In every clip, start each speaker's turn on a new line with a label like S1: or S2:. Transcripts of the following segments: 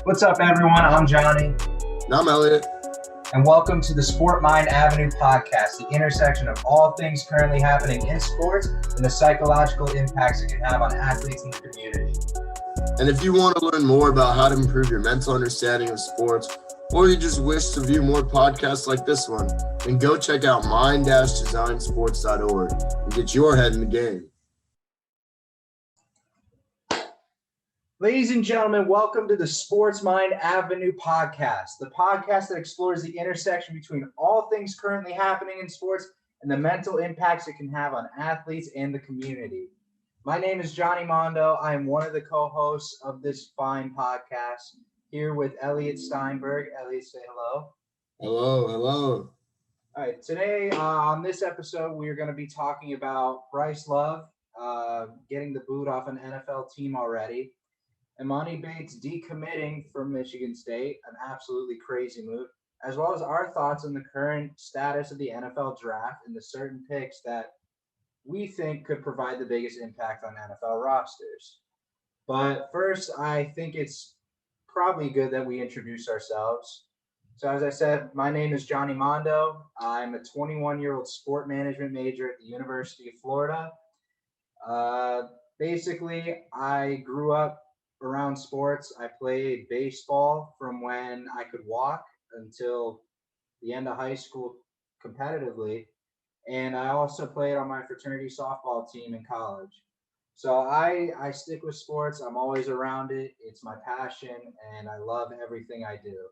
S1: What's up, everyone? I'm Johnny,
S2: And I'm Elliot.
S1: and welcome to the Sport Mind Avenue podcast, the intersection of all things currently happening in sports and the psychological impacts it can have on athletes and the community.
S2: And if you want to learn more about how to improve your mental understanding of sports, or you just wish to view more podcasts like this one, then go check out mind-designsports.org and get your head in the game.
S1: Ladies and gentlemen, welcome to the Sports Mind Avenue podcast, the podcast that explores the intersection between all things currently happening in sports and the mental impacts it can have on athletes and the community. My name is Johnny Mondo. I am one of the co-hosts of this fine podcast, here with Elliot Steinberg. Elliot, say hello.
S2: Hello.
S1: All right, today on this episode, we're going to be talking about Bryce Love getting the boot off an NFL team already. Emoni Bates decommitting from Michigan State, an absolutely crazy move, as well as our thoughts on the current status of the NFL draft and the certain picks that we think could provide the biggest impact on NFL rosters. But first, I think it's probably good that we introduce ourselves. So as I said, my name is Johnny Mondo. I'm a 21-year-old sport management major at the University of Florida. Basically, I grew up around sports. I played baseball from when I could walk until the end of high school competitively. And I also played on my fraternity softball team in college. So I stick with sports. I'm always around it. It's my passion, and I love everything I do.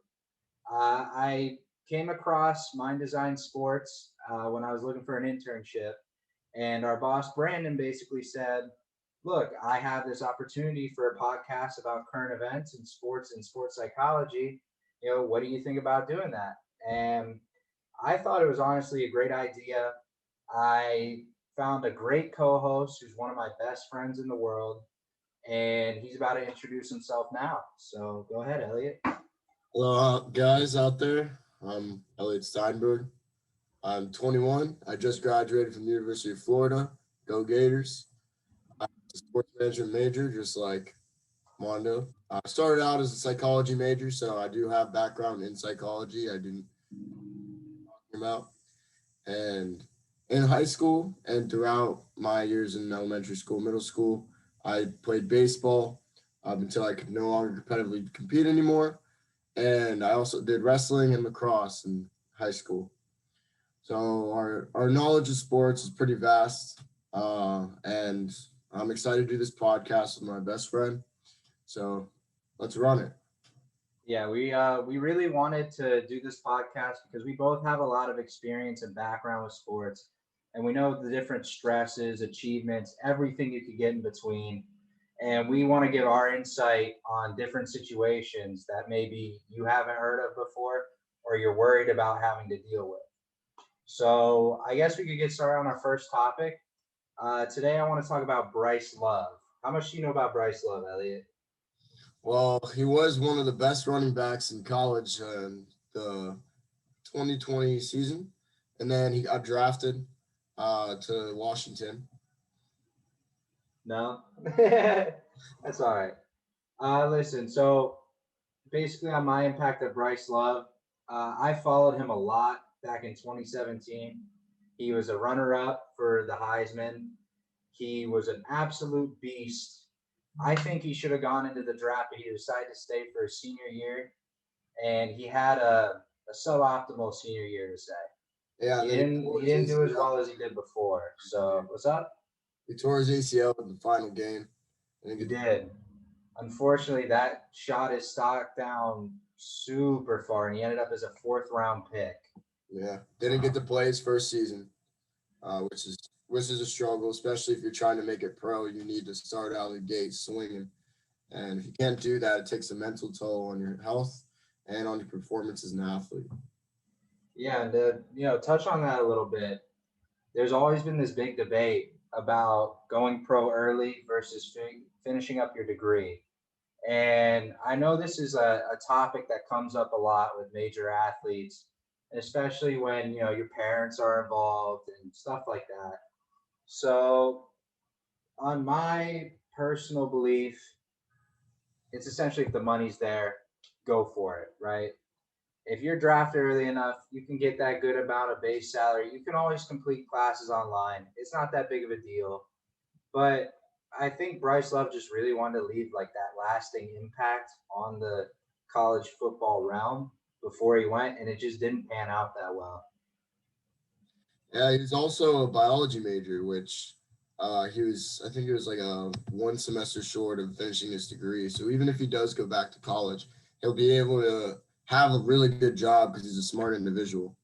S1: I came across Mind Design Sports when I was looking for an internship, and our boss Brandon basically said, look, I have this opportunity for a podcast about current events and sports psychology. What do you think about doing that? And I thought it was honestly a great idea. I found a great co-host who's one of my best friends in the world, and he's about to introduce himself now. So go ahead, Elliot.
S2: Hello, guys out there. I'm Elliot Steinberg. I'm 21. I just graduated from the University of Florida. Go Gators. I'm a sports management major, just like Mondo. I started out as a psychology major, so I do have background in psychology. I didn't talking about. And in high school and throughout my years in elementary school, middle school, I played baseball until I could no longer competitively compete anymore. And I also did wrestling and lacrosse in high school. So our knowledge of sports is pretty vast. And I'm excited to do this podcast with my best friend. So let's run it.
S1: Yeah, we really wanted to do this podcast because we both have a lot of experience and background with sports, and we know the different stresses, achievements, everything you could get in between. And we want to give our insight on different situations that maybe you haven't heard of before or you're worried about having to deal with. So I guess we could get started on our first topic. Today I want to talk about Bryce Love. How much do you know about Bryce Love, Elliot?
S2: Well, he was one of the best running backs in college in the 2020 season. And then he got drafted to Washington.
S1: No? That's all right. Listen, so basically on my impact of Bryce Love, I followed him a lot back in 2017. He was a runner-up for the Heisman. He was an absolute beast. I think he should have gone into the draft, but he decided to stay for his senior year, and he had a suboptimal senior year to say.
S2: Yeah,
S1: He didn't do as well as he did before. So what's up?
S2: He tore his ACL in the final game.
S1: He did. Unfortunately, that shot his stock down super far, and he ended up as a fourth-round pick.
S2: Yeah, didn't get to play his first season, which is a struggle, especially if you're trying to make it pro. You need to start out of the gate swinging, and if you can't do that, it takes a mental toll on your health and on your performance as an athlete.
S1: Yeah, and to touch on that a little bit, there's always been this big debate about going pro early versus finishing up your degree. And I know this is a topic that comes up a lot with major athletes, especially when your parents are involved and stuff like that. So, on my personal belief, it's essentially if the money's there, go for it, right? If you're drafted early enough, you can get that good amount of base salary. You can always complete classes online. It's not that big of a deal. But I think Bryce Love just really wanted to leave like that lasting impact on the college football realm before he went, and it just didn't pan out that well.
S2: Yeah, he's also a biology major, which I think he was like a one semester short of finishing his degree. So even if he does go back to college, he'll be able to have a really good job because he's a smart individual.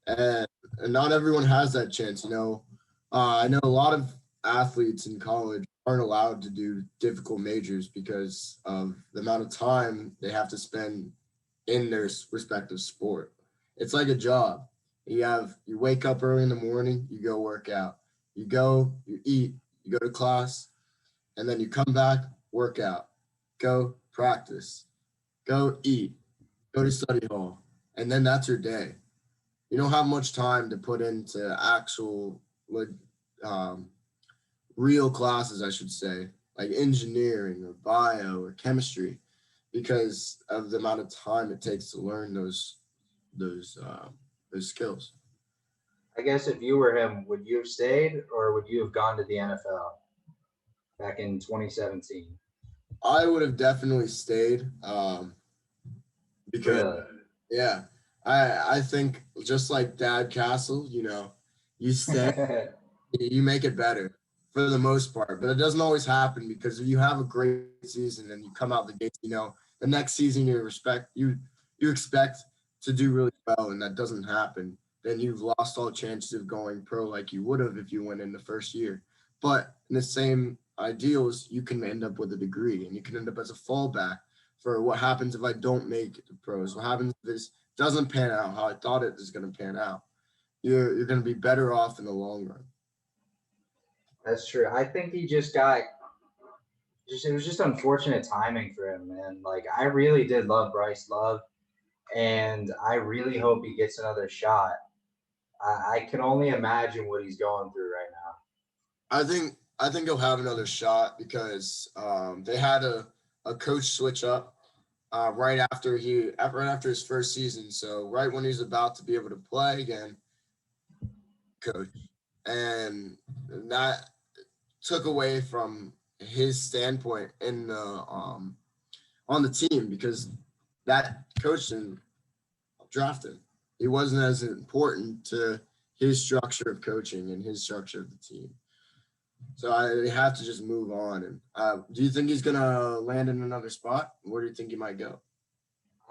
S2: And, and not everyone has that chance, you know. I know a lot of athletes in college aren't allowed to do difficult majors because of the amount of time they have to spend in their respective sport. It's like a job. You wake up early in the morning, you go work out. You eat, you go to class, and then you come back, work out, go practice, go eat, go to study hall, and then that's your day. You don't have much time to put into actual like um, real classes, I should say, like engineering or bio or chemistry, because of the amount of time it takes to learn those those skills.
S1: I guess if you were him, would you have stayed or would you have gone to the NFL back in 2017?
S2: I would have definitely stayed because
S1: Really?
S2: yeah, I think just like Dad Castle, you know, you stay, you make it better for the most part, but it doesn't always happen because if you have a great season and you come out the gates, you know, the next season you expect to do really well, and that doesn't happen, then you've lost all chances of going pro like you would have if you went in the first year. But in the same ideals, you can end up with a degree, and you can end up as a fallback for what happens if I don't make it to pros. What happens if this doesn't pan out how I thought it was going to pan out? You're going to be better off in the long run.
S1: That's true. I think he just got just it was just unfortunate timing for him, man. Like I really did love Bryce Love, and I really hope he gets another shot. I can only imagine what he's going through right now.
S2: I think he'll have another shot because they had a coach switch up right after his first season. So right when he's about to be able to play again, coach, and that took away from his standpoint in the on the team because that coach didn't draft him. He wasn't as important to his structure of coaching and his structure of the team. So they have to just move on. And do you think he's gonna land in another spot? Where do you think he might go?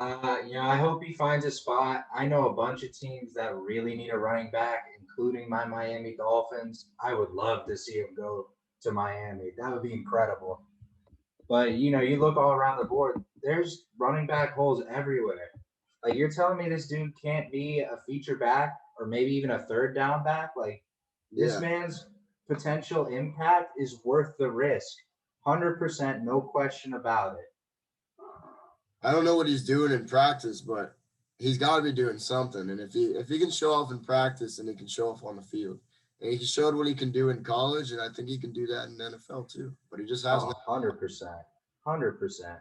S1: I hope he finds a spot. I know a bunch of teams that really need a running back, including my Miami Dolphins. I would love to see him go to Miami. That would be incredible. But you look all around the board, there's running back holes everywhere. Like you're telling me this dude can't be a feature back or maybe even a third down back? Like this
S2: Yeah,
S1: man's potential impact is worth the risk. 100%, no question about it.
S2: I don't know what he's doing in practice, but he's got to be doing something. And if he can show off in practice, and he can show off on the field, and he showed what he can do in college, and I think he can do that in the NFL too. But he just
S1: Oh,
S2: hasn't.
S1: 100%. 100%.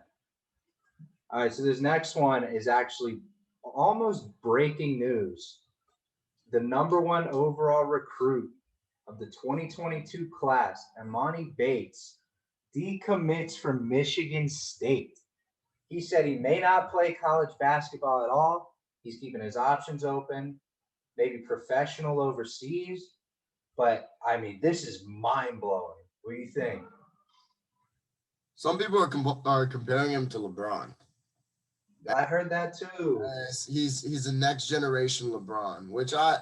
S1: All right, so this next one is actually almost breaking news. The number one overall recruit of the 2022 class, Amani Bates, decommits from Michigan State. He said he may not play college basketball at all. He's keeping his options open, maybe professional overseas. But I mean, this is mind blowing. What do you think?
S2: Some people are comparing him to LeBron.
S1: I heard that too.
S2: He's the next generation LeBron, which I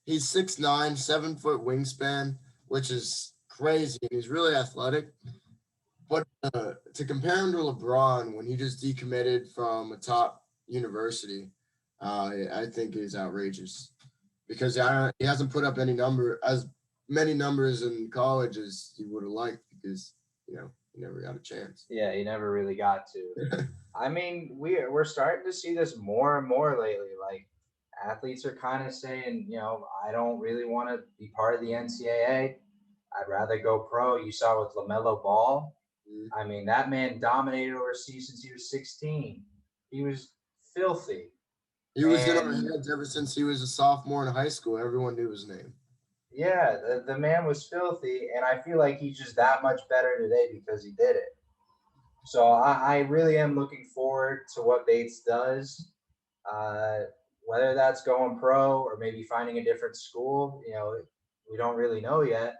S2: he's 6'9", 7 foot wingspan, which is crazy, and he's really athletic. But to compare him to LeBron when he just decommitted from a top university, I think is outrageous because he hasn't put up as many numbers in college as he would have liked because he never got a chance.
S1: Yeah, he never really got to. I mean, we're starting to see this more and more lately. Like athletes are kind of saying, I don't really want to be part of the NCAA. I'd rather go pro. You saw with LaMelo Ball.
S2: Mhm.
S1: I mean, that man dominated overseas since he was 16. He was filthy.
S2: He was in our
S1: And
S2: heads ever since he was a sophomore in high school. Everyone knew his name.
S1: yeah, the man was filthy. And I feel like he's just that much better today because he did it. So I really am looking forward to what Bates does. Uh, whether that's going pro or maybe finding a different school, we don't really know yet.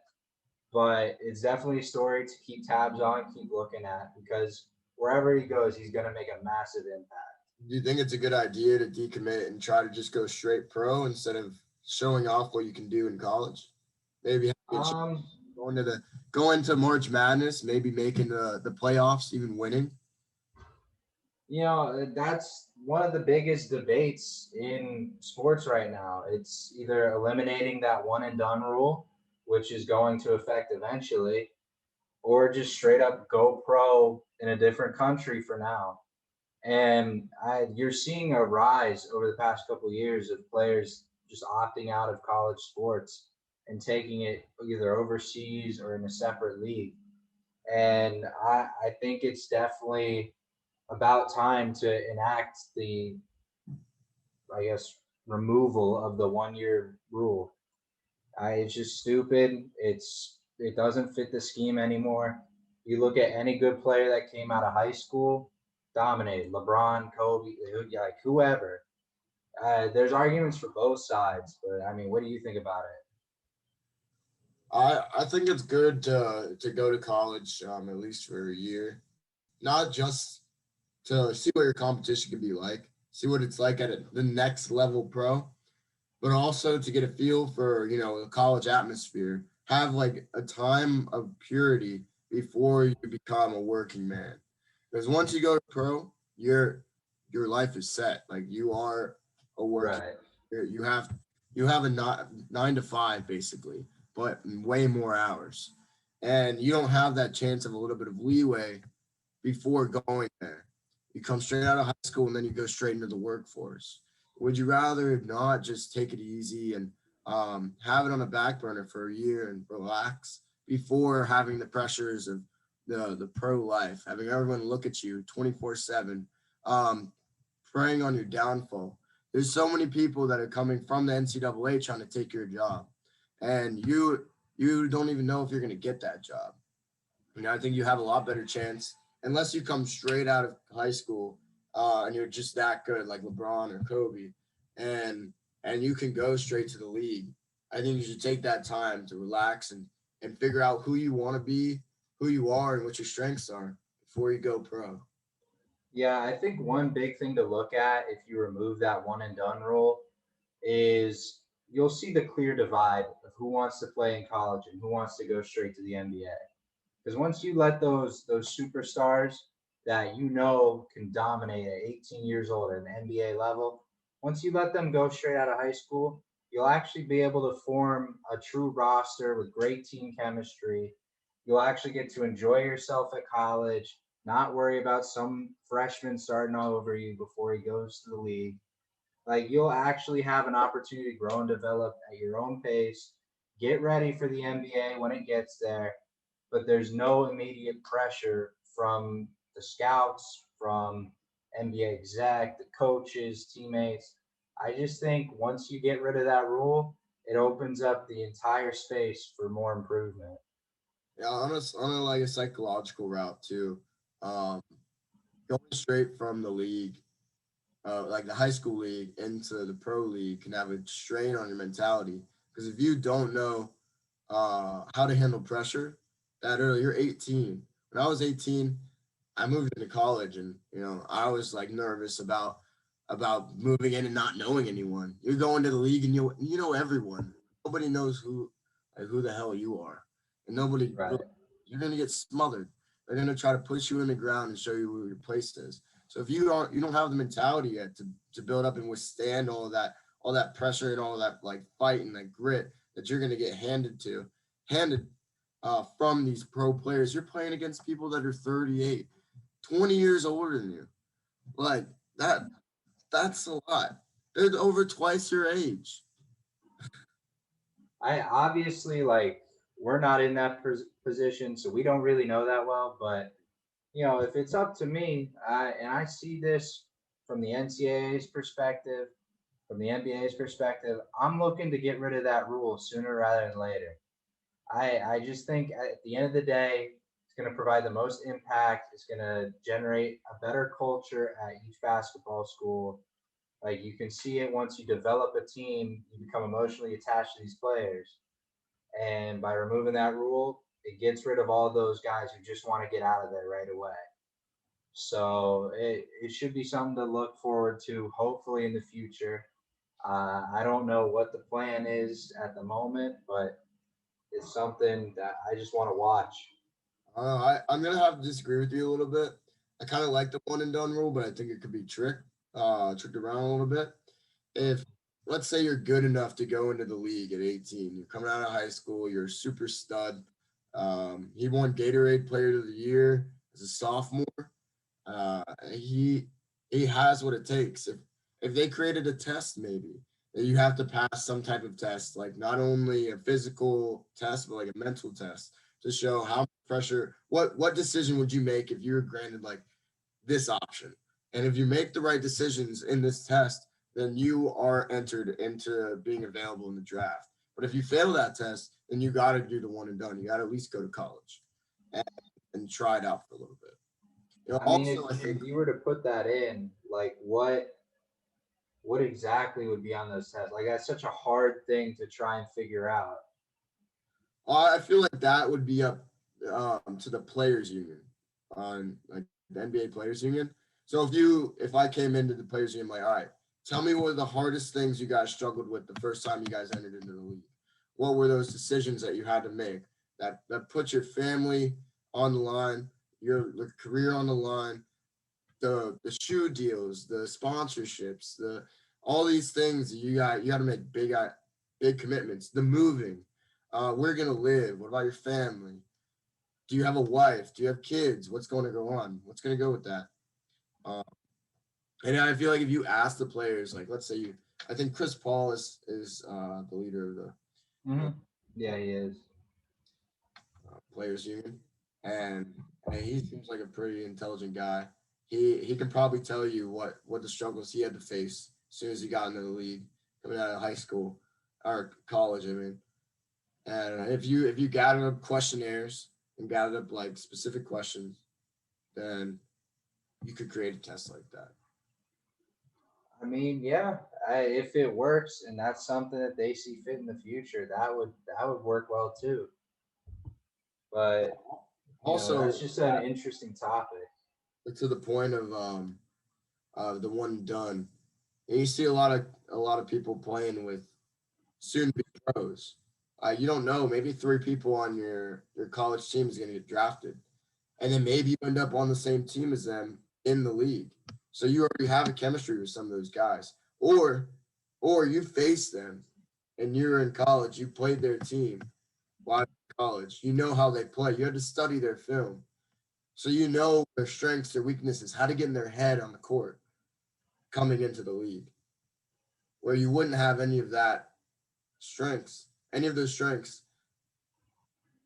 S1: But it's definitely a story to keep tabs on, keep looking at, because wherever he goes, he's going to make a massive impact.
S2: Do you think it's a good idea to decommit and try to just go straight pro instead of showing off what you can do in college? Maybe having a chance
S1: Um,
S2: going to the going to March Madness, maybe making the playoffs, even winning.
S1: that's one of the biggest debates in sports right now. It's either eliminating that one and done rule, which is going to affect eventually, or just straight up go pro in a different country for now. And you're seeing a rise over the past couple of years of players just opting out of college sports and taking it either overseas or in a separate league. And I think it's definitely about time to enact the, I guess, removal of the 1 year rule. It's just stupid. It doesn't fit the scheme anymore. You look at any good player that came out of high school, dominated. LeBron, Kobe, like whoever. There's arguments for both sides, but I mean, what do you think about it?
S2: I think it's good to go to college at least for a year, not just to see what your competition can be like, see what it's like at the next level pro, but also to get a feel for the college atmosphere. Have like a time of purity before you become a working man, because once you go to pro, your life is set. Like you are a working.
S1: Right.
S2: You have a 9 to 5 basically, but way more hours, and you don't have that chance of a little bit of leeway before going there. You come straight out of high school and then you go straight into the workforce. Would you rather not just take it easy and have it on a back burner for a year and relax before having the pressures of the pro life, having everyone look at you 24/7, um, preying on your downfall? There's so many people that are coming from the NCAA trying to take your job, and you don't even know if you're going to get that job. I think you have a lot better chance unless you come straight out of high school and you're just that good, like LeBron or Kobe, and you can go straight to the league. I think you should take that time to relax and figure out who you want to be, who you are, and what your strengths are before you go pro.
S1: Yeah, I think one big thing to look at if you remove that one and done rule is you'll see the clear divide of who wants to play in college and who wants to go straight to the NBA. Because once you let those superstars that can dominate at 18 years old at an NBA level, once you let them go straight out of high school, you'll actually be able to form a true roster with great team chemistry. You'll actually get to enjoy yourself at college, not worry about some freshman starting all over you before he goes to the league. Like you'll actually have an opportunity to grow and develop at your own pace. Get ready for the NBA when it gets there, but there's no immediate pressure from the scouts, from NBA exec, the coaches, teammates. I just think once you get rid of that rule, it opens up the entire space for more improvement.
S2: Yeah, on a like a psychological route too. Um, Going straight from the league, like the high school league into the pro league, can have a strain on your mentality. Because if you don't know how to handle pressure that early, you're 18. When I was 18, I moved into college, and I was like nervous about moving in and not knowing anyone. You're going to the league, and you know everyone. Nobody knows who the hell you are, and nobody really,
S1: Right.
S2: you're gonna get smothered. They're gonna try to push you in the ground and show you where your place is. So if you don't have the mentality yet to build up and withstand all that pressure and all that like fight and that grit that you're gonna get handed from these pro players. You're playing against people that are 38, 20 years older than you. Like that that's a lot. They're over twice your age.
S1: I obviously like we're not in that position, so we don't really know that well. But if it's up to me, and I see this from the NCAA's perspective, from the NBA's perspective, I'm looking to get rid of that rule sooner rather than later. I just think at the end of the day, it's going to provide the most impact. It's going to generate a better culture at each basketball school. Like you can see it once you develop a team, you become emotionally attached to these players. And by removing that rule, it gets rid of all those guys who just want to get out of there right away. So it should be something to look forward to, hopefully in the future. I don't know what the plan is at the moment, but it's something that I just want to watch.
S2: I'm gonna have to disagree with you a little bit. I kind of like the one and done rule, but I think it could be tricked around a little bit. If let's say you're good enough to go into the league at 18, you're coming out of high school, you're a super stud. He won Gatorade Player of the Year as a sophomore. Uh, he he has what it takes. If they created a test, maybe that you have to pass some type of test, like not only a physical test, but like a mental test to show how much pressure. What decision would you make if you were granted like this option? And if you make the right decisions in this test, then you are entered into being available in the draft. But if you fail that test, then you got to do the one and done. You got to at least go to college and, and try it out for a little bit.
S1: I mean,
S2: Also, I
S1: if
S2: think
S1: you were to put that in, like what exactly would be on those tests? Like that's such a hard thing to try and figure out.
S2: I feel like that would be up to the players union on like the NBA players union. So if I came into the players union like, all right, tell me what are the hardest things you guys struggled with the first time you guys entered into the league. What were those decisions that you had to make that put your family on the line, your career on the line, the shoe deals, the sponsorships, the all these things you got to make big commitments. The moving, where you're gonna live. What about your family? Do you have a wife? Do you have kids? What's going to go on? What's going to go with that? Um, and I feel like if you ask the players, like let's say I think Chris Paul is the leader of the
S1: Yeah, he is.
S2: players union, and he seems like a pretty intelligent guy. He can probably tell you what the struggles he had to face as soon as he got into the league, coming out of high school or college. I mean, and if you gather up questionnaires and gather up like specific questions, then you could create a test like that.
S1: I mean, yeah, if it works and that's something that they see fit in the future, that would work well too. But that's
S2: Also,
S1: just an interesting topic.
S2: to the point of the one and done, and you see a lot of people playing with soon to be pros. You don't know, maybe three people on your college team is going to get drafted, and then maybe you end up on the same team as them in the league. So you already have a chemistry with some of those guys, or you face them, and you're in college. You played their team while in college. You know how they play. You had to study their film, so you know their strengths, their weaknesses, how to get in their head on the court coming into the league, where you wouldn't have any of those strengths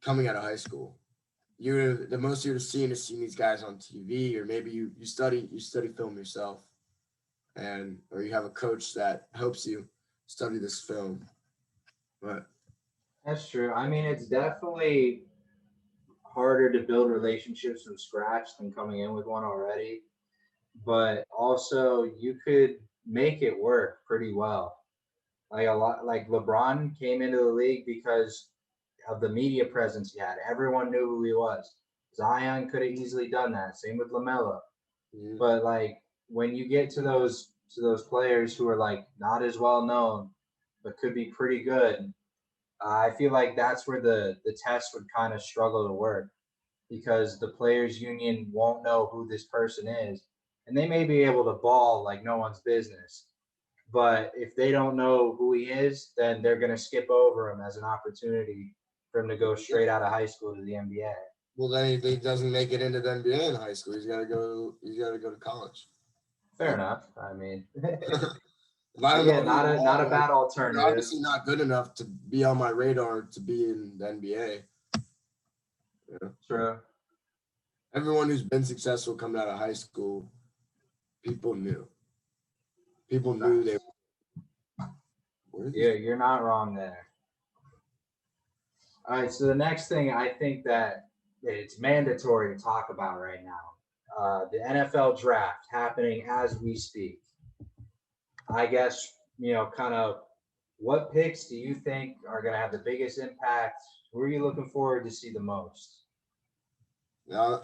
S2: coming out of high school. The most you'd have seen is seeing these guys on TV, or maybe you study film yourself, and or you have a coach that helps you study this film. But
S1: That's true. I mean, it's definitely harder to build relationships from scratch than coming in with one already, but also you could make it work pretty well. Like a lot, like LeBron came into the league because of the media presence he had. Everyone knew who he was. Zion could have easily done that. Same with Lamelo.
S2: mm,
S1: But like when you get to those players who are like not as well known, but could be pretty good, I feel like that's where the test would kind of struggle to work because the players union won't know who this person is, and they may be able to ball like no one's business. But if they don't know who he is, then they're going to skip over him as an opportunity for him to go straight out of high school to the NBA.
S2: well, then if he doesn't make it into the NBA in high school, he's got to go to college.
S1: Fair enough. I mean,
S2: If I don't know
S1: again,
S2: who you
S1: not a
S2: are, like
S1: bad
S2: you're
S1: alternative.
S2: obviously not good enough to be on my radar to be in the NBA. You know?
S1: True.
S2: Everyone who's been successful coming out of high school, people knew. people knew they were.
S1: Yeah, you're not wrong there. All right, so the next thing I think that it's mandatory to talk about right now, the NFL draft happening as we speak. I guess, kind of what picks do you think are going to have the biggest impact? Who are you looking forward to see the most?
S2: Now,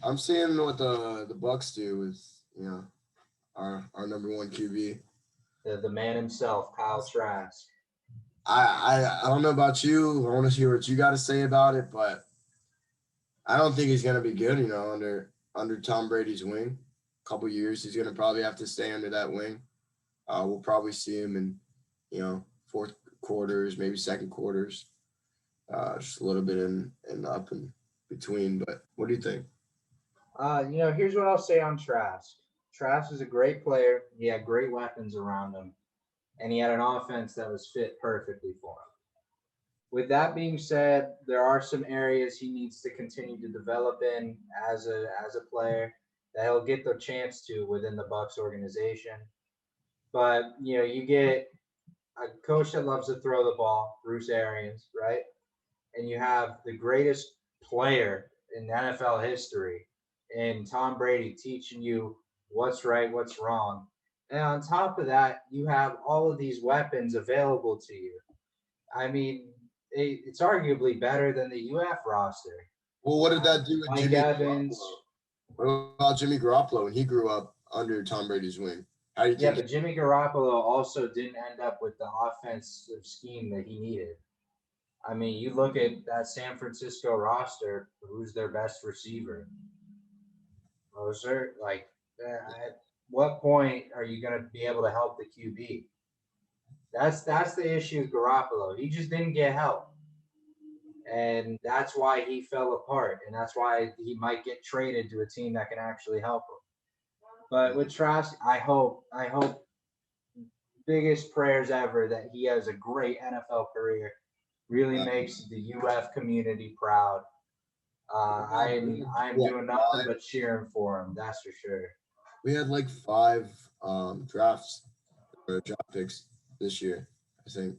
S2: I'm seeing what the Bucks do with our number one QB.
S1: The man himself, Kyle Trask.
S2: I don't know about you. I want to hear what you got to say about it, but I don't think he's gonna be good. Under Tom Brady's wing, a couple years he's gonna probably have to stay under that wing. We'll probably see him in fourth quarters, maybe second quarters, just a little bit in up and between. But what do you think?
S1: Here's what I'll say on Trask. Trask is a great player. He had great weapons around him, and he had an offense that was fit perfectly for him. With that being said, there are some areas he needs to continue to develop in as a player that he'll get the chance to within the Bucks organization. But you get a coach that loves to throw the ball, Bruce Arians, right? And you have the greatest player in NFL history in Tom Brady teaching you what's right, what's wrong. And on top of that, you have all of these weapons available to you. I mean, it's arguably better than the UF roster.
S2: Well, what did that do with
S1: Mike
S2: Jimmy
S1: Evans.
S2: Garoppolo? What about Jimmy Garoppolo when he grew up under Tom Brady's wing? How do you
S1: Yeah,
S2: think?
S1: but Jimmy Garoppolo also didn't end up with the offensive scheme that he needed. I mean, you look at that San Francisco roster, who's their best receiver? Moser, at what point are you going to be able to help the QB? That's the issue with Garoppolo. He just didn't get help, and that's why he fell apart, and that's why he might get traded to a team that can actually help him. But with Trask, I hope biggest prayers ever that he has a great NFL career, really makes the UF community proud. I'm doing nothing but cheering for him. That's for sure.
S2: We had like 5 drafts or draft picks this year, I think.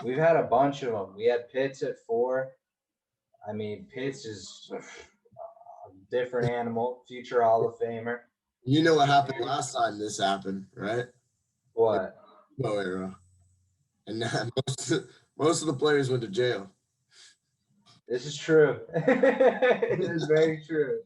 S1: We've had a bunch of them. We had Pitts at 4. I mean, Pitts is a different animal, future Hall of Famer.
S2: You know what happened last time this happened, right?
S1: What?
S2: No era. And most of the players went to jail.
S1: This is true. It is very true.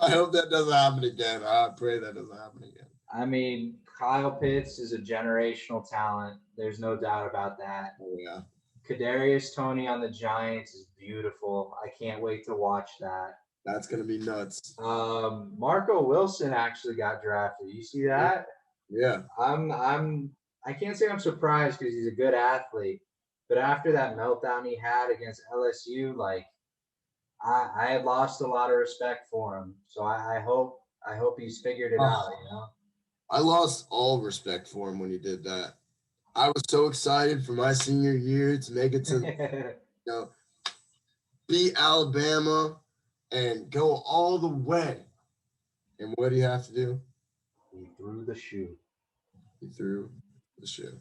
S2: I hope that doesn't happen again. I pray that doesn't happen again.
S1: I mean, Kyle Pitts is a generational talent. There's no doubt about that.
S2: Oh, yeah.
S1: Kadarius Toney on the Giants is beautiful. I can't wait to watch that.
S2: That's gonna be nuts.
S1: Marco Wilson actually got drafted. You see that?
S2: Yeah.
S1: I can't say I'm surprised because he's a good athlete, but after that meltdown he had against LSU, I had lost a lot of respect for him. So I hope he's figured it out.
S2: I lost all respect for him when he did that. I was so excited for my senior year to make it to beat Alabama and go all the way. And what do you have to do?
S1: He threw the shoe.
S2: He threw the shoe.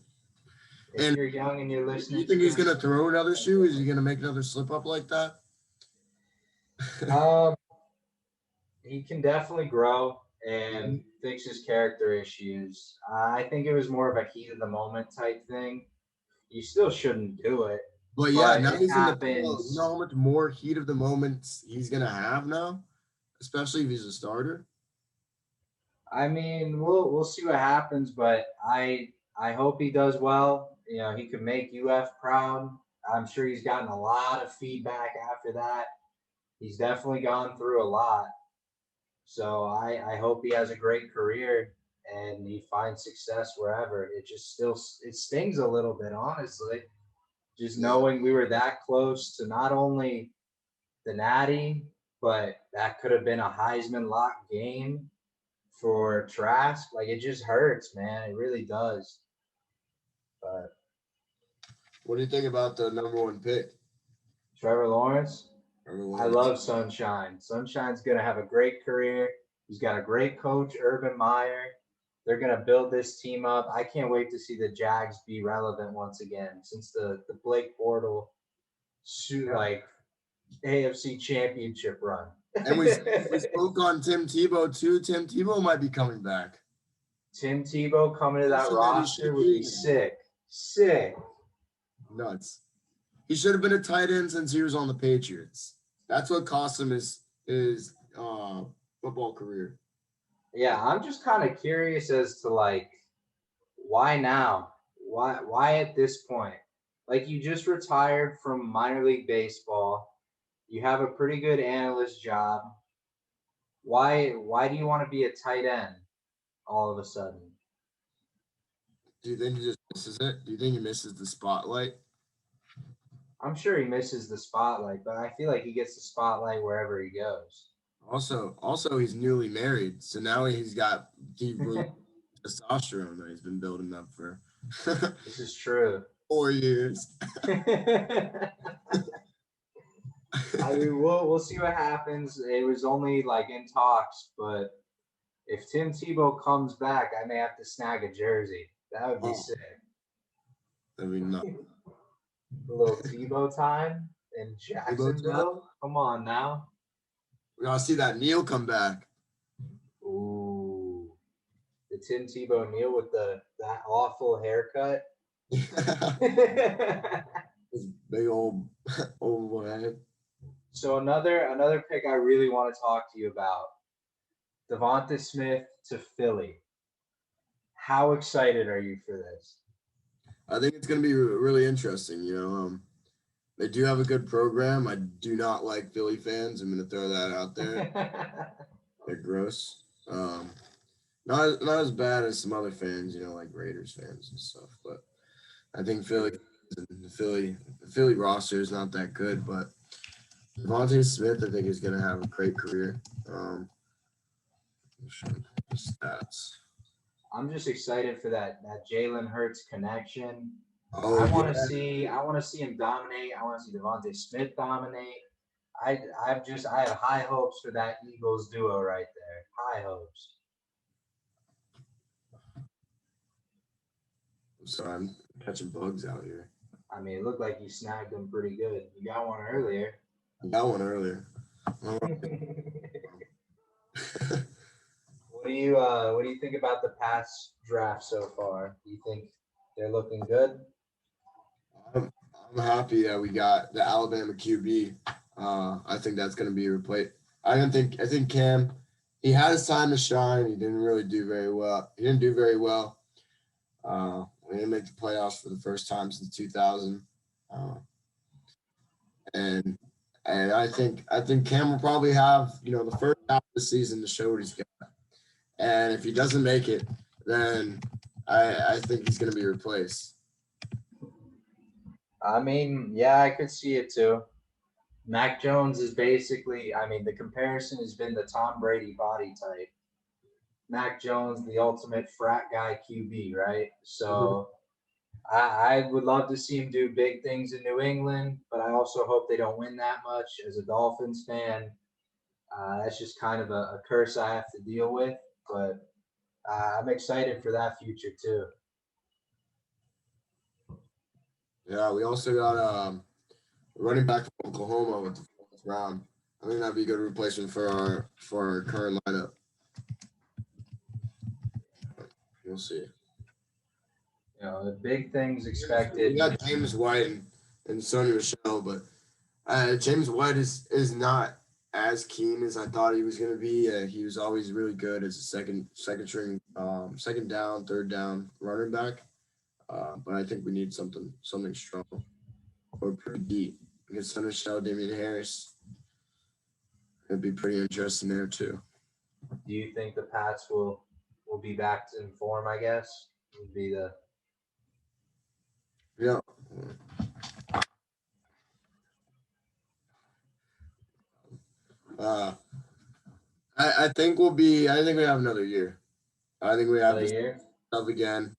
S1: If you're young and you're listening,
S2: you think he's gonna throw another shoe? Is he gonna make another slip up like that?
S1: He can definitely grow and fix his character issues. I think it was more of a heat of the moment type thing. You still shouldn't do it.
S2: But yeah, now he's in the field. You know how much more heat of the moment he's gonna have now, especially if he's a starter.
S1: I mean, we'll see what happens, but I hope he does well. He could make UF proud. I'm sure he's gotten a lot of feedback after that. He's definitely gone through a lot. So I hope he has a great career and he finds success wherever. It stings a little bit, honestly. Just knowing we were that close to not only the Natty, but that could have been a Heisman lock game for Trask. It just hurts, man. It really does. But
S2: what do you think about the number 1 pick?
S1: Trevor Lawrence? I
S2: Lawrence.
S1: love Sunshine. Sunshine's going to have a great career. He's got a great coach, Urban Meyer. They're gonna build this team up. I can't wait to see the Jags be relevant once again since the Blake Bortle shoot like AFC Championship run.
S2: And we spoke on Tim Tebow too. Tim Tebow might be coming back.
S1: Tim Tebow coming to that
S2: Also that he should
S1: roster would be
S2: be.
S1: sick. Sick.
S2: Nuts. He should have been a tight end since he was on the Patriots. That's what cost him his football career.
S1: Yeah, I'm just kind of curious as to like why now? Why at this point? Like you just retired from minor league baseball. You have a pretty good analyst job. Why do you want to be a tight end all of a sudden?
S2: Do you think he just misses it? Do you think he misses the spotlight?
S1: I'm sure he misses the spotlight, but I feel like he gets the spotlight wherever he goes.
S2: Also, he's newly married, so now he's got deep testosterone that he's been building up for
S1: This is true.
S2: 4 years.
S1: I mean, we'll see what happens. It was only like in talks, but if Tim Tebow comes back, I may have to snag a jersey. That would be sick.
S2: I mean, no.
S1: A little Tebow time in Jacksonville. Come on now.
S2: We gotta see that Neil come back.
S1: Ooh, the Tim Tebow Neal with that awful haircut.
S2: His big old oval head.
S1: So another pick I really want to talk to you about, Devonta Smith to Philly. How excited are you for this?
S2: I think it's going to be really interesting. They do have a good program. I do not like Philly fans. I'm going to throw that out there. They're gross. Not as bad as some other fans, like Raiders fans and stuff. But I think the Philly roster is not that good. But Devontae Smith, I think, is going to have a great career. Stats.
S1: I'm just excited for that Jalen Hurts connection.
S2: Oh,
S1: I want to see him dominate. I want to see Devonta Smith dominate. I have high hopes for that Eagles duo right there. High hopes.
S2: I'm sorry, I'm catching bugs out here.
S1: I mean, it looked like you snagged them pretty good. You got one earlier.
S2: I got one earlier.
S1: What do you think about the past draft so far? Do you think they're looking good?
S2: I'm happy that we got the Alabama QB. I think that's going to be replaced. I think Cam, he had his time to shine. He didn't really do very well. He didn't do very well. We didn't make the playoffs for the first time since 2000. And I think Cam will probably have, the first half of the season to show what he's got. And if he doesn't make it, then I think he's going to be replaced.
S1: I mean, yeah, I could see it too. Mac Jones is basically, the comparison has been the Tom Brady body type. Mac Jones, the ultimate frat guy QB, right? So I would love to see him do big things in New England, but I also hope they don't win that much. As a Dolphins fan, that's just kind of a curse I have to deal with. But I'm excited for that future too.
S2: Yeah, we also got running back from Oklahoma with the 4th round. I think that'd be a good replacement for our current lineup. We'll see.
S1: The big things expected.
S2: We got James White and Sony Michel, but James White is not as keen as I thought he was going to be. He was always really good as a second string, second down, third down running back. But I think we need something strong or pretty deep against Sony Michel, Damian Harris. It'd be pretty interesting there too.
S1: Do you think the Pats will be back in form? I guess would be the.
S2: Yeah. I think we have another year. I think we have
S1: Another year?
S2: Stuff again.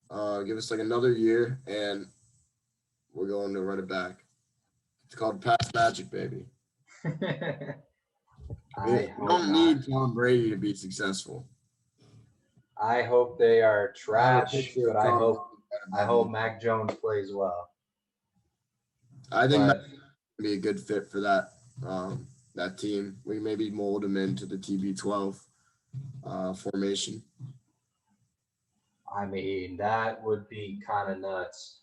S2: Give us like another year and we're going to run it back. It's called Past Magic, baby. We don't need Tom Brady to be successful.
S1: I hope they are trash, but I
S2: Tom
S1: hope Mac Jones plays well.
S2: I think Mac
S1: But
S2: would be a good fit for that that team. We maybe mold him into the TB12 formation.
S1: I mean, that would be kind of nuts.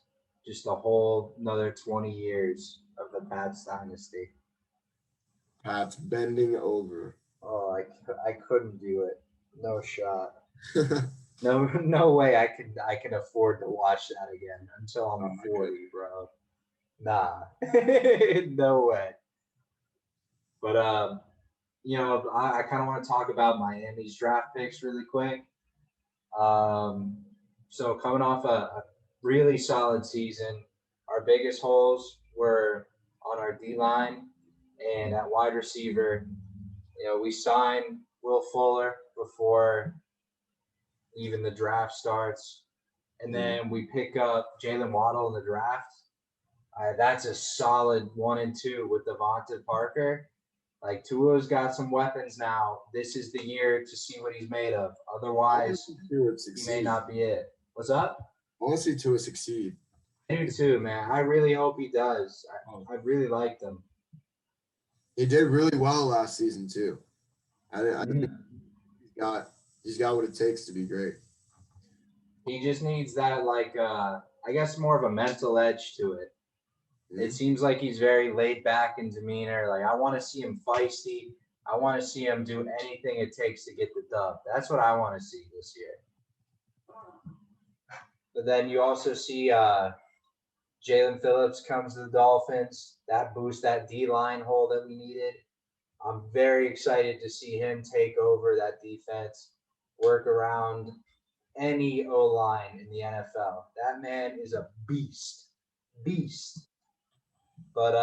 S1: Just a whole another 20 years of the Pats dynasty.
S2: Pat's bending over.
S1: Oh, I couldn't do it. No shot. No, no way I can afford to watch that again until I'm
S2: I could.
S1: 40, bro. Nah, no way. But I kind of want to talk about Miami's draft picks really quick. Um, so coming off a really solid season, our biggest holes were on our D line and at wide receiver. We signed Will Fuller before even the draft starts, and then we pick up Jalen Waddle in the draft. That's a solid 1 and 2 with Devonta Parker. Like Tua's got some weapons now. This is the year to see what he's made of. Otherwise, he may not be it. What's up?
S2: I want to see Tua succeed.
S1: I do too, man. I really hope he does. I really liked him.
S2: He did really well last season too. I think he's got what it takes to be great.
S1: He just needs that, like, I guess more of a mental edge to it. It seems like he's very laid back in demeanor. Like, I want to see him feisty. I want to see him do anything it takes to get the dub. That's what I want to see this year. But then you also see Jalen Phillips comes to the Dolphins. That boosts that D line hole that we needed. I'm very excited to see him take over that defense, work around any O line in the NFL. That man is a beast. Beast. But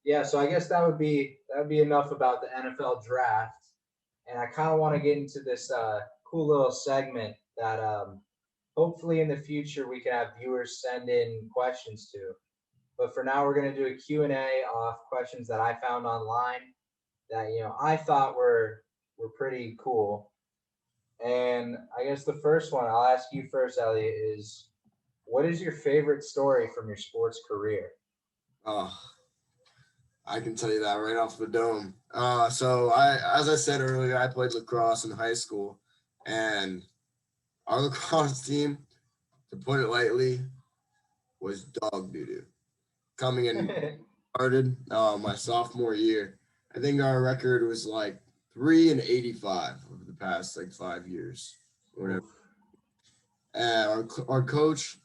S1: yeah, so I guess that would be enough about the NFL draft. And I kind of want to get into this cool little segment that hopefully in the future we can have viewers send in questions to. But for now, we're going to do a Q&A off questions that I found online that I thought were pretty cool. And I guess the first one I'll ask you first, Elliot, is what is your favorite story from your sports career?
S2: Oh, I can tell you that right off the dome. So as I said earlier, I played lacrosse in high school, and our lacrosse team, to put it lightly, was dog doo-doo. Coming in started my sophomore year. I think our record was like 3-85 over the past like 5 years, or whatever. And our coach,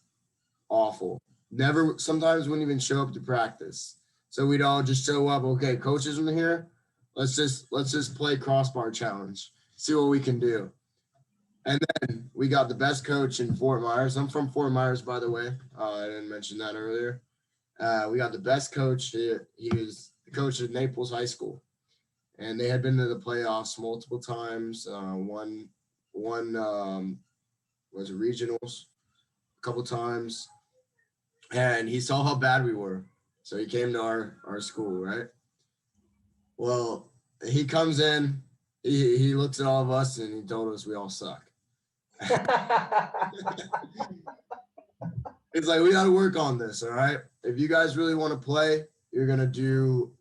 S2: awful. Never, sometimes wouldn't even show up to practice. So we'd all just show up. Okay, coach isn't here. Let's just play crossbar challenge. See what we can do. And then we got the best coach in Fort Myers. I'm from Fort Myers, by the way. I didn't mention that earlier. We got the best coach. He was the coach at Naples High School, and they had been to the playoffs multiple times. One was regionals a couple times, and he saw how bad we were, so he came to our school, right? Well, he comes in, he looks at all of us, and he told us we all suck. It's like, we got to work on this, all right? If you guys really want to play, you're gonna do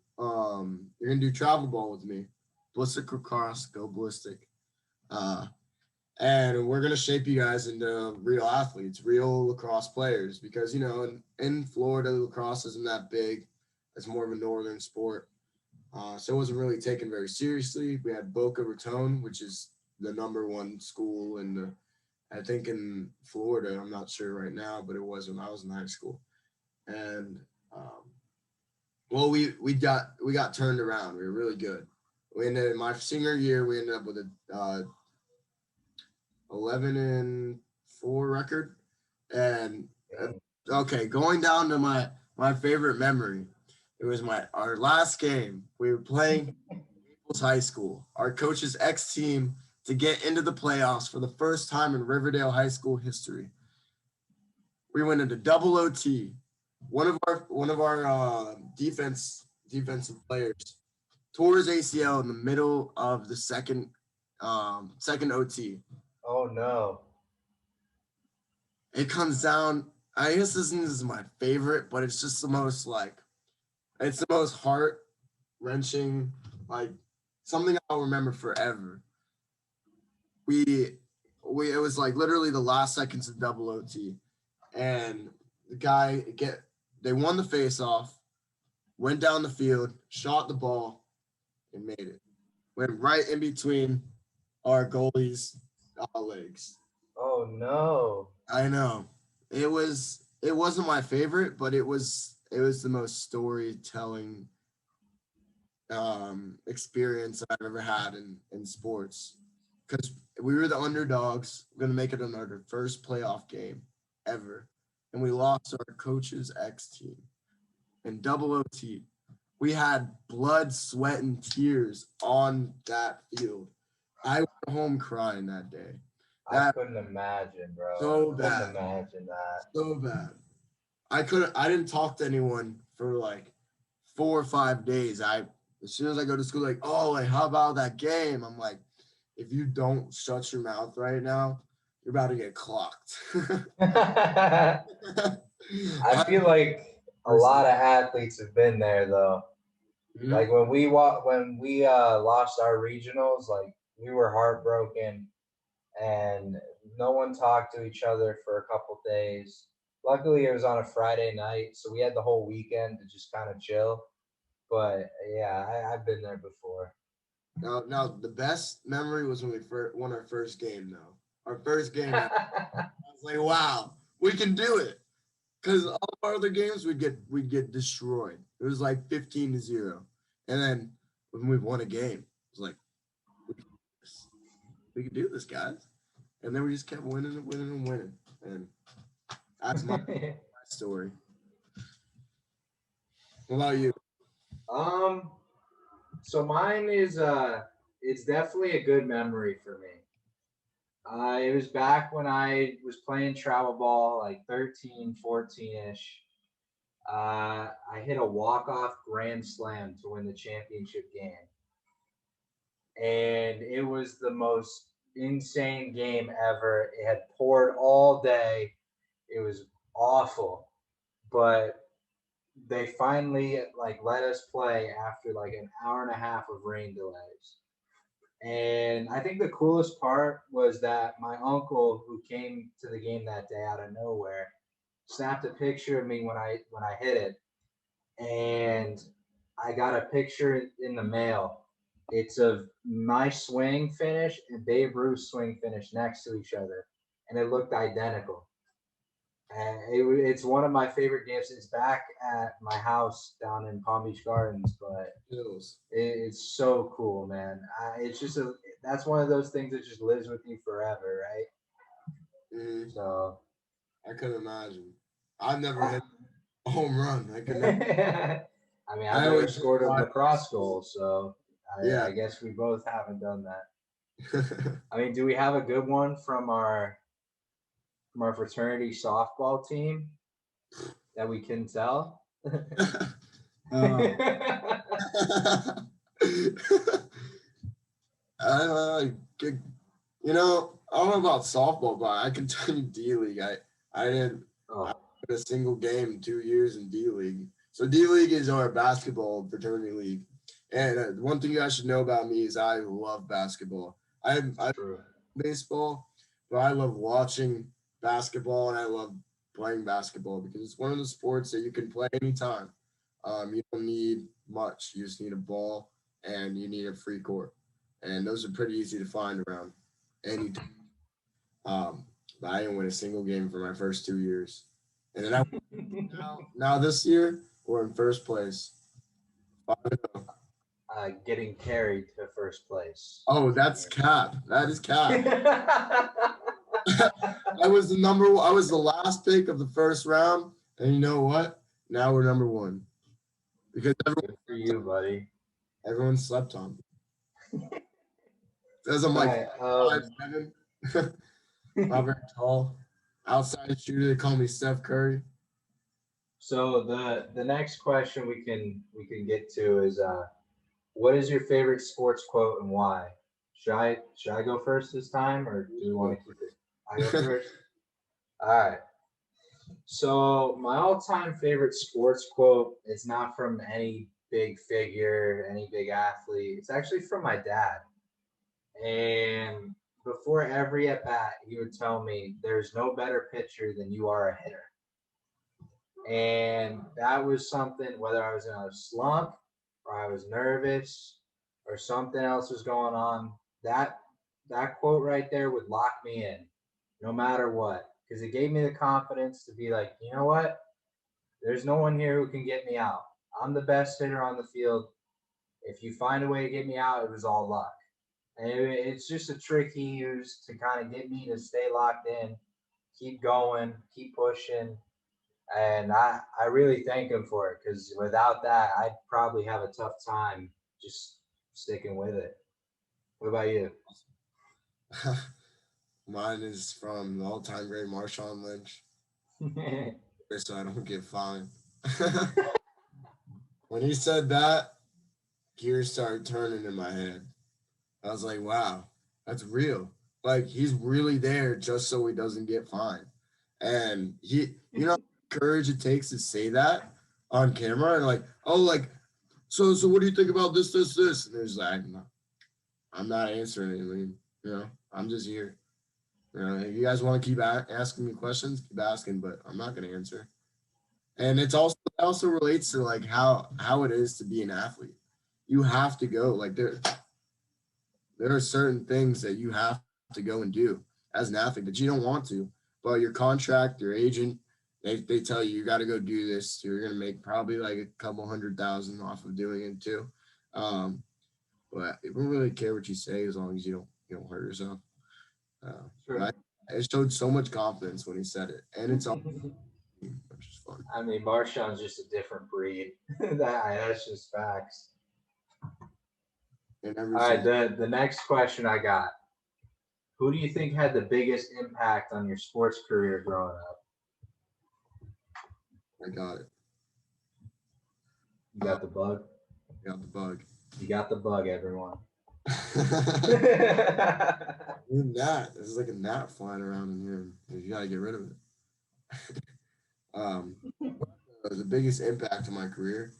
S2: travel ball with me, ballistic lacrosse, go ballistic, and we're gonna shape you guys into real athletes, real lacrosse players, because in Florida lacrosse isn't that big. It's more of a northern sport, so it wasn't really taken very seriously. We had Boca Raton, which is the #1 school I think in Florida. I'm not sure right now, but it was when I was in high school. And well, we got turned around. We were really good. We ended my senior year. We ended up with a 11-4 record. And okay, going down to my favorite memory. It was our last game. We were playing Naples High School, our coach's ex-team, to get into the playoffs for the first time in Riverdale High School history. We went into double OT. One of our defensive players tore his ACL in the middle of the second OT.
S1: Oh no.
S2: It comes down. I guess this is my favorite, but it's just the most like it's the most heart wrenching, like something I'll remember forever. We we it was like literally the last seconds of double OT, and the guy get they won the face off, went down the field, shot the ball, and made it. Went right in between our goalie's legs.
S1: Oh no.
S2: I know. It wasn't my favorite, but it was the most storytelling experience I've ever had in sports. Because we were the underdogs, gonna make it on our first playoff game ever. And we lost our coach's ex team in double OT. We had blood, sweat, and tears on that field. I went home crying that day.
S1: I
S2: That
S1: couldn't imagine, bro.
S2: so
S1: Couldn't
S2: bad.
S1: imagine that.
S2: So bad. I didn't talk to anyone for like 4 or 5 days. As soon as I go to school, like, oh, like how about that game? I'm like, if you don't shut your mouth right now, you're about to get clocked.
S1: I feel like a lot of athletes have been there though.
S2: Mhm.
S1: Like when we lost our regionals, like we were heartbroken and no one talked to each other for a couple days. Luckily, it was on a Friday night, so we had the whole weekend to just kind of chill. But yeah, I've been there before.
S2: Now, the best memory was when we won our first game, though. Our first game, I was like, wow, we can do it. Because all of our other games, we'd get destroyed. It was like 15-0. And then when we won a game, it was like, we can do this, we can do this, guys. And then we just kept winning and winning and winning. And that's my story. What about you?
S1: um, so mine is it's definitely a good memory for me. It was back when I was playing travel ball, like 13, 14-ish. I hit a walk-off grand slam to win the championship game. And it was the most insane game ever. It had poured all day. It was awful. But they finally like let us play after like an hour and a half of rain delays. And I think the coolest part was that my uncle, who came to the game that day out of nowhere, snapped a picture of me when I hit it, and I got a picture in the mail. It's of my swing finish and Babe Ruth's swing finish next to each other, and it looked identical. And it's one of my favorite games. It's back at my house down in Palm Beach Gardens, but
S2: Bills.
S1: it's so cool, man. It's just that's one of those things that just lives with you forever, right?
S2: Mhm.
S1: So,
S2: I couldn't imagine. I've never
S1: I
S2: hit a home run. I could never.
S1: mean, I've
S2: I
S1: never
S2: always just
S1: scored a
S2: drive by
S1: lacrosse
S2: school.
S1: goal, so
S2: Yeah.
S1: I guess we both haven't done that. I mean, do we have a good one from our fraternity softball team that we can tell?
S2: Uh, I get- I don't know about softball, but I can tell you D League. I
S1: Oh,
S2: did a single game in 2 years in D League. So D League is our basketball fraternity league. And one thing you guys should know about me is I love basketball. I
S1: true.
S2: baseball, but I love watching basketball and I love playing basketball because it's one of the sports that you can play anytime. You don't need much. You just need a ball and you need a free court, and those are pretty easy to find around any. But I didn't win a single game for my first 2 years, and then now this year we're in first place. 5-0.
S1: Getting carried to first place.
S2: Oh, that's cap. That is cap. I was the last pick of the first round, and you know what? Now we're number one because
S1: Good for you, buddy.
S2: everyone slept on me. Says I'm
S1: All
S2: like
S1: right.
S2: 5'7", not very tall. Outside shooter, they call me Steph Curry.
S1: So the next question we can get to is what is your favorite sports quote and why? Should I go first this time, or do you want to keep it? I go first. All right. So my all-time favorite sports quote is not from any big figure, any big athlete. It's actually from my dad. And before every at bat, he would tell me, "There's no better pitcher than you are a hitter." And that was something, whether I was in a slump or I was nervous or something else was going on, that that quote right there would lock me in no matter what. Because it gave me the confidence to be like, you know what? There's no one here who can get me out. I'm the best hitter on the field. If you find a way to get me out, it was all luck. And it's just a trick he used to kind of get me to stay locked in, keep going, keep pushing, and I really thank him for it because without that, I'd probably have a tough time just sticking with it. What about you?
S2: Mine is from the all-time great Marshawn Lynch, so I don't get fined. When he said that, gears started turning in my head. I was like, wow, that's real. Like he's really there just so he doesn't get fined. And courage it takes to say that on camera and like, oh, like, so what do you think about this? And there's like, no, I'm not answering anything. I'm just here. If you guys want to keep asking me questions, keep asking, but I'm not going to answer. And it also relates to like how it is to be an athlete. You have to go like there are certain things that you have to go and do as an athlete that you don't want to, but your contract, your agent, they tell you got to go do this. You're gonna make probably like a couple 100,000 off of doing it too. Um, but it don't really care what you say as long as you don't hurt yourself.
S1: Sure.
S2: It showed so much confidence when he said it, and it's all which is fun.
S1: I mean, Marshawn's just a different breed. That's just facts.
S2: And
S1: All right, the next question I got: who do you think had the biggest impact on your sports career growing up?
S2: I got it.
S1: You got the bug.
S2: Got the bug.
S1: You got the bug, everyone.
S2: Even that, there's like a gnat flying around in here. You gotta get rid of it. um, the biggest impact on my career.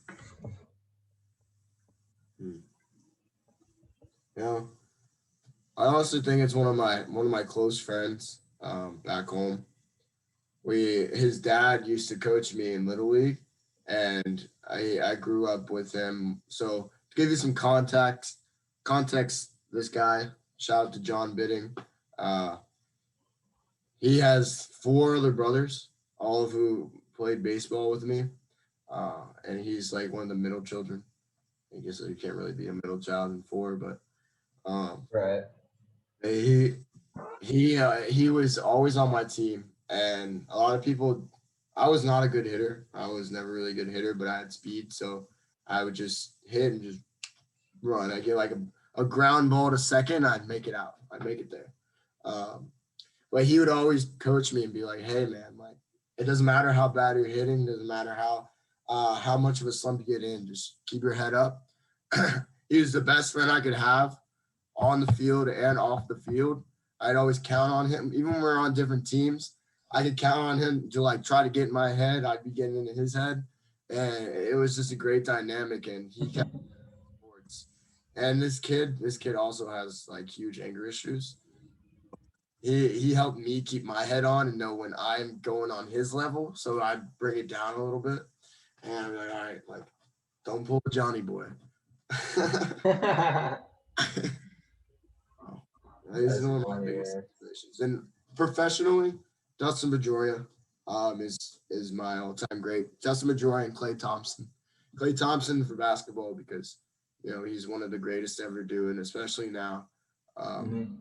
S2: Hmm. You know, I honestly think it's one of my close friends back home. His dad used to coach me in Little League, and I grew up with him. So to give you some context, this guy, shout out to John Bidding. Uh, he has four other brothers, all of who played baseball with me, and he's like one of the middle children. I guess you can't really be a middle child in four, but
S1: Right.
S2: he he was always on my team, and a lot of people. I was not a good hitter. I was never really a good hitter, but I had speed, so I would just hit and just run. I get like a ground ball to second, I'd make it out. I'd make it there. Um, but he would always coach me and be like, "Hey, man, like it doesn't matter how bad you're hitting, doesn't matter how much of a slump you get in, just keep your head up." He was the best friend I could have on the field and off the field. I'd always count on him, even when we were on different teams. I could count on him to like try to get in my head. I'd be getting into his head, and it was just a great dynamic. And he kept sports. And this kid also has like huge anger issues. He helped me keep my head on and know when I'm going on his level, so I bring it down a little bit, and I'm like, all right, like don't pull a Johnny boy. These
S1: That's
S2: are one of my
S1: funny,
S2: biggest
S1: man.
S2: inspirations. And professionally, Dustin Pedroia is my all-time great. Dustin Pedroia and Klay Thompson. Klay Thompson for basketball because he's one of the greatest to ever do, and especially now,
S1: Mm-hmm.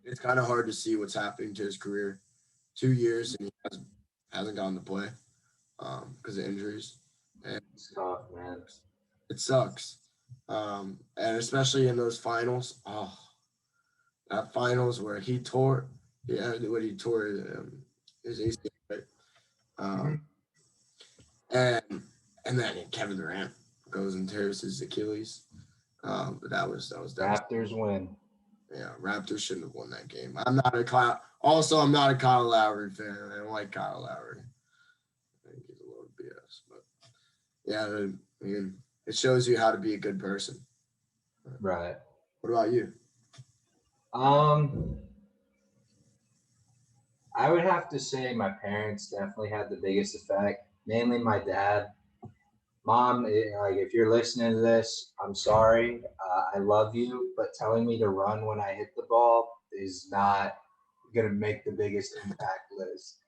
S2: it's kind of hard to see what's happening to his career. 2 years and he hasn't gotten to play because of injuries, and
S1: It's tough, man.
S2: it sucks. And especially in those finals. Oh, that finals where he tore, yeah, what he tore his ACL, right?
S1: Mm-hmm.
S2: Um, and then Kevin Durant goes and tears his Achilles. But that was devastating.
S1: Raptors win.
S2: Yeah, Raptors shouldn't have won that game. I'm not a Kyle. Also, I'm not a Kyle Lowry fan. I don't like Kyle Lowry. I think he's a little BS. But yeah, I mean, it shows you how to be a good person.
S1: Right.
S2: What about you?
S1: Um, I would have to say my parents definitely had the biggest effect. Mainly my dad. Mom, like if you're listening to this, I'm sorry. I love you, but telling me to run when I hit the ball is not gonna make the biggest impact list.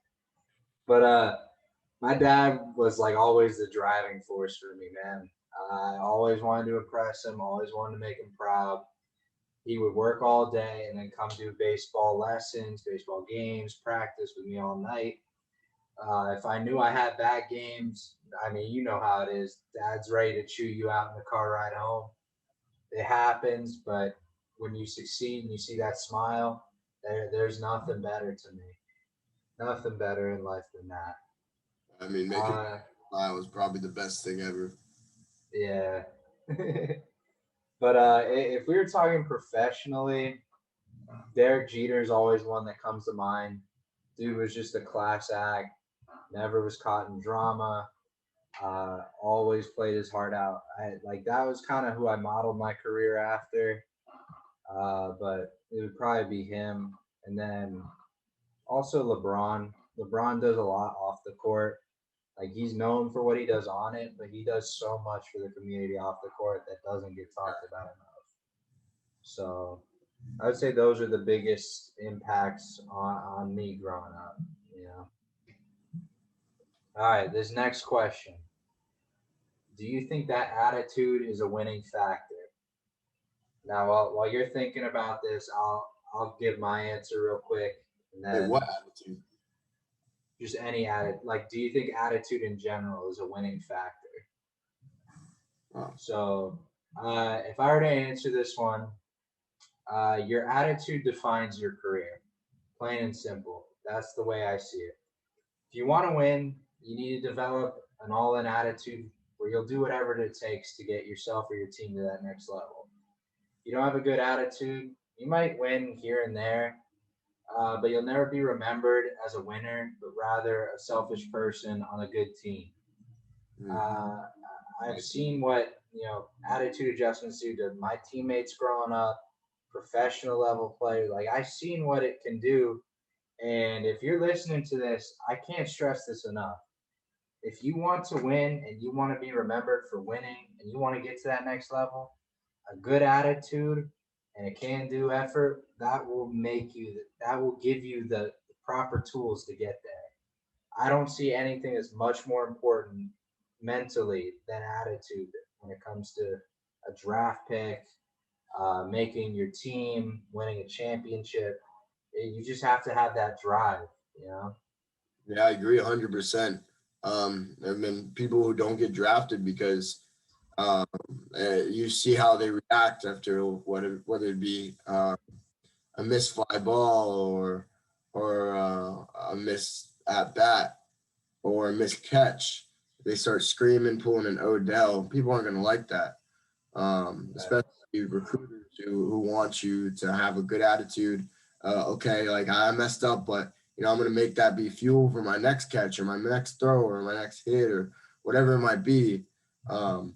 S1: But my dad was like always the driving force for me, man. I always wanted to impress him, always wanted to make him proud. He would work all day and then come do baseball lessons, baseball games, practice with me all night. If I knew I had bad games, I mean, you know how it is. Dad's ready to chew you out in the car ride home. It happens, but when you succeed and you see that smile, there's nothing better to me. Nothing better in life than that.
S2: I mean, making
S1: Uh,
S2: smile was probably the best thing ever.
S1: yeah. But if we were talking professionally, Derek Jeter is always one that comes to mind. Dude was just a class act. Never was caught in drama. Always played his heart out. Like that was kind of who I modeled my career after. But it would probably be him, and then also LeBron. LeBron does a lot off the court. Like he's known for what he does on it, but he does so much for the community off the court that doesn't get talked about enough. So I would say those are the biggest impacts on me growing up. You know. All right, this next question. Do you think that attitude is a winning factor? Now, while you're thinking about this, I'll give my answer real quick, and
S2: Wait, what
S1: then
S2: attitude?
S1: just any attitude. Like, do you think attitude in general is a winning factor?
S2: Oh,
S1: So, if I were to answer this one, your attitude defines your career, plain and simple. That's the way I see it. If you want to win, you need to develop an all-in attitude where you'll do whatever it takes to get yourself or your team to that next level. If you don't have a good attitude, you might win here and there, but you'll never be remembered as a winner, but rather a selfish person on a good team.
S2: mm,
S1: Uh, I've seen what attitude adjustments do to my teammates growing up, professional level play. Like I've seen what it can do, and if you're listening to this, I can't stress this enough. If you want to win and you want to be remembered for winning and you want to get to that next level, a good attitude and a can-do effort that will give you the proper tools to get there. I don't see anything as much more important mentally than attitude when it comes to a draft pick, making your team, winning a championship. You just have to have that drive, you know.
S2: yeah, I agree 100%. There have been people who don't get drafted because um, you see how they react after whether it be a missed fly ball or a miss at bat or a missed catch. They start screaming, pulling an Odell. People aren't going to like that, especially recruiters who want you to have a good attitude. Okay, like I messed up, but I'm going to make that be fuel for my next catch or my next throw or my next hit or whatever it might be. Um,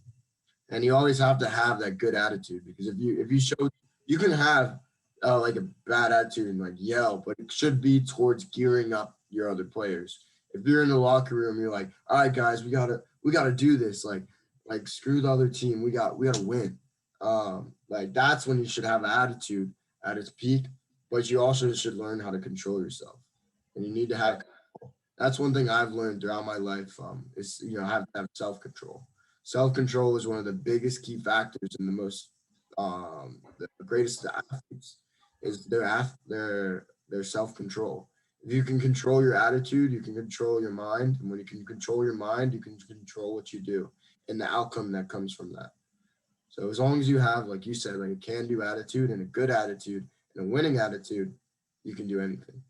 S2: and you always have to have that good attitude because if you show you can have like a bad attitude and like yell, but it should be towards gearing up your other players. If you're in the locker room, you're like, all right, guys, we gotta do this. Like screw the other team. We gotta win. Like that's when you should have an attitude at its peak, but you also should learn how to control yourself. And you need to have that's one thing I've learned throughout my life. Is have to have self control. Self control is one of the biggest key factors in the greatest athletes is their self control. If you can control your attitude, you can control your mind, and when you can control your mind, you can control what you do and the outcome that comes from that. So as long as you have, like you said, like a can-do attitude and a good attitude and a winning attitude, you can do anything.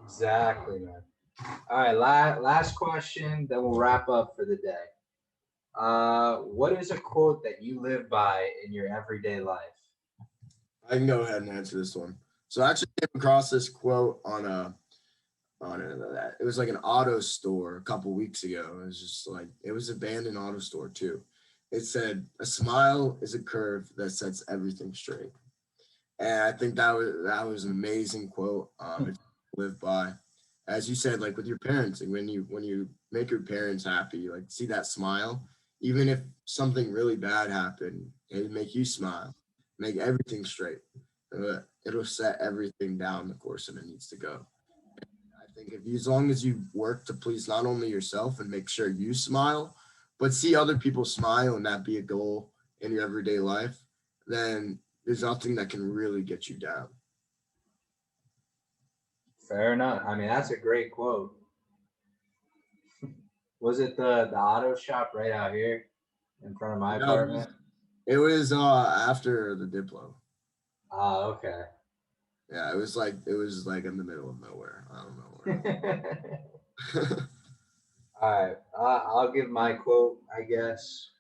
S1: Exactly, man. All right, last question, then we'll wrap up for the day. What is a quote that you live by in your everyday life?
S2: I can go ahead and answer this one. So I actually came across this quote it was like an auto store a couple weeks ago. It was just like, it was an abandoned auto store too. It said, "A smile is a curve that sets everything straight." And I think that was an amazing quote to live by. As you said, like with your parents, and when you make your parents happy, like see that smile, even if something really bad happened, it'll make you smile, make everything straight. It'll set everything down the course that it needs to go. I think as long as you work to please not only yourself and make sure you smile, but see other people smile and that be a goal in your everyday life, then there's nothing that can really get you down.
S1: Fair enough. I mean, that's a great quote. Was it the auto shop right out here in front of my apartment?
S2: It was after the Diplo.
S1: Oh, okay.
S2: Yeah, it was like in the middle of nowhere. I don't know where.
S1: All right, I'll give my quote, I guess.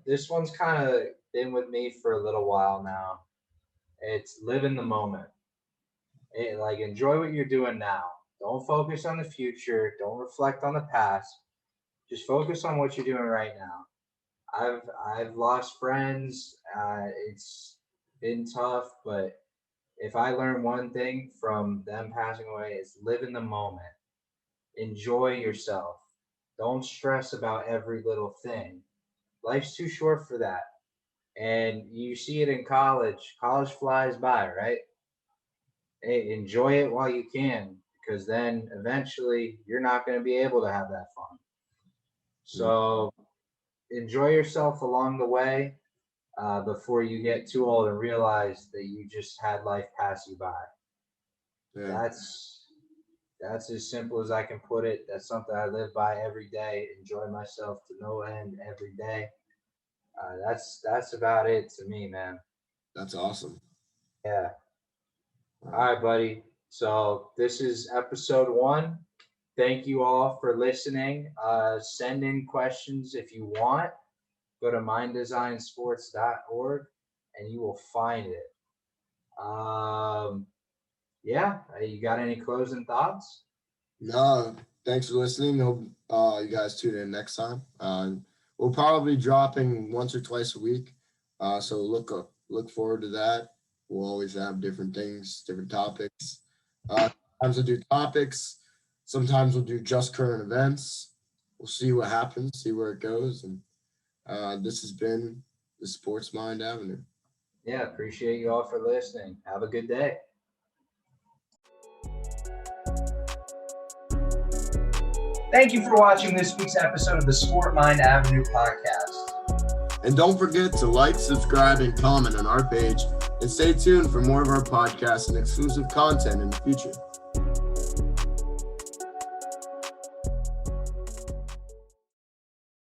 S1: This one's kind of been with me for a little while now. It's live in the moment. Like enjoy what you're doing now. Don't focus on the future. Don't reflect on the past. Just focus on what you're doing right now. I've lost friends. It's been tough, but if I learn one thing from them passing away, it's live in the moment. Enjoy yourself. Don't stress about every little thing. Life's too short for that. And you see it in college. College flies by, right? Hey, enjoy it while you can, because then eventually you're not going to be able to have that fun. So enjoy yourself along the way before you get too old and realize that you just had life pass you by. Yeah. That's as simple as I can put it. That's something I live by every day. Enjoy myself to no end every day. That's about it to me, man.
S2: That's awesome.
S1: Yeah. All right, buddy. So this is episode 1. Thank you all for listening. Send in questions if you want. Go to minddesignsports.org and you will find it. Yeah, you got any closing thoughts?
S2: No, thanks for listening. Hope you guys tune in next time. We'll probably be dropping once or twice a week. So look forward to that. We'll always have different things, different topics. Sometimes we'll do topics. Sometimes we'll do just current events. We'll see what happens, see where it goes. And this has been the Sports Mind Avenue.
S1: Yeah, appreciate you all for listening. Have a good day. Thank you for watching this week's episode of the Sport Mind Avenue podcast.
S2: And don't forget to like, subscribe, and comment on our page. And stay tuned for more of our podcasts and exclusive content in the future.